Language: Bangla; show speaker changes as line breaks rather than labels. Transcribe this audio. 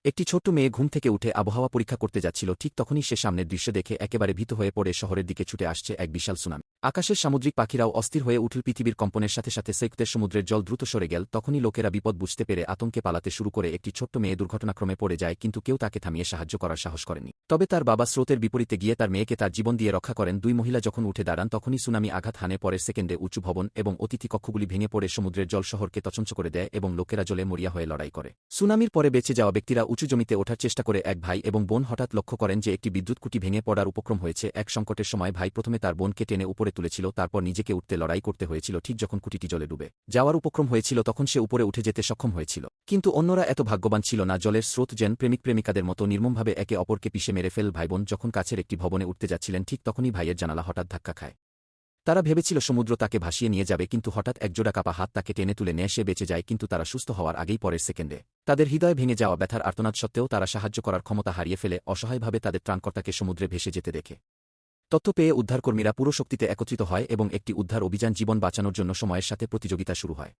একটি ছোট্ট মেয়ে ঘুম থেকে উঠে আবহাওয়া পরীক্ষা করতে যাচ্ছিল, ঠিক তখনই সে সামনের দৃশ্য দেখে একেবারে ভীত হয়ে পড়ে শহরের দিকে ছুটে আসছে এক বিশাল সুনামি। আকাশের সামুদ্রিক পাখিরাও অস্থির হয়ে উঠল। পৃথিবীর কম্পনের সাথে সাথে সেক্তের সমুদ্রের জল দ্রুত সরে গেল। তখনই লোকেরা বিপদ বুঝতে পেরে আতঙ্কে পালাতে শুরু করে। একটি ছোট্ট মেয়ে দুর্ঘটনাক্রমে পড়ে যায়, কিন্তু কেউ তাকে থামিয়ে সাহায্য করার সাহস করেনি। তবে তার বাবা স্রোতের বিপরীতে গিয়ে তার মেয়েকে তার জীবন দিয়ে রক্ষা করেন। দুই মহিলা যখন উঠে দাঁড়ান তখনই সুনামি আঘাত হানে। পরের সেকেন্ডে উঁচু ভবন এবং অতিথি কক্ষগুলি ভেঙে পড়ে সমুদ্রের জল শহরকে তছনছ করে দেয় এবং লোকেরা জলে মরিয়া হয়ে লড়াই করে। সুনামির পরে বেঁচে যাওয়া ব্যক্তিরা উঁচু জমিতে ওঠার চেষ্টা করে। এক ভাই এবং বোন হঠাৎ লক্ষ্য করেন যে একটি বিদ্যুৎ খুঁটি ভেঙে পড়ার উপক্রম হয়েছে। এক সংকটের সময় ভাই প্রথমে তার বোনকে টেনে উপরে তুলেছিল, তারপর নিজেকে উঠতে লড়াই করতে হয়েছিল। ঠিক যখন খুঁটিটি জলে ডুবে যাওয়ার উপক্রম হয়েছিল তখন সে উপরে উঠে যেতে সক্ষম হয়েছিল। কিন্তু অন্যরা এত ভাগ্যবান ছিল না। জলের স্রোত যেন প্রেমিক প্রেমিকাদের মতো নির্মমভাবে একে অপরকে পিষে মেরে ফেল। ভাইবোন যখন কাছের একটি ভবনে উঠতে যাচ্ছিলেন ঠিক তখনই ভাইয়ের জানালা হঠাৎ ধাক্কা খায়। তারা ভেবেছিল সমুদ্র তাকে ভাসিয়ে নিয়ে যাবে, কিন্তু হঠাৎ একজোড়া কাপা হাত তাকে টেনে তুলে নেয়। সে বেঁচে যায়, কিন্তু তারা সুস্থ হওয়ার আগেই পরের সেকেন্ডে তাদের হৃদয় ভেঙে যাওয়া ব্যথার আর্তনাদ সত্ত্বেও তারা সাহায্য করার ক্ষমতা হারিয়ে ফেলে। অসহায়ভাবে তাদের ত্রাণকর্তাকে সমুদ্রে ভেসে যেতে দেখে তথ্য পেয়ে উদ্ধারকর্মীরা পুরো শক্তিতে একত্রিত হয় এবং একটি উদ্ধার অভিযান জীবন বাঁচানোর জন্য সময়ের সাথে প্রতিযোগিতা শুরু হয়।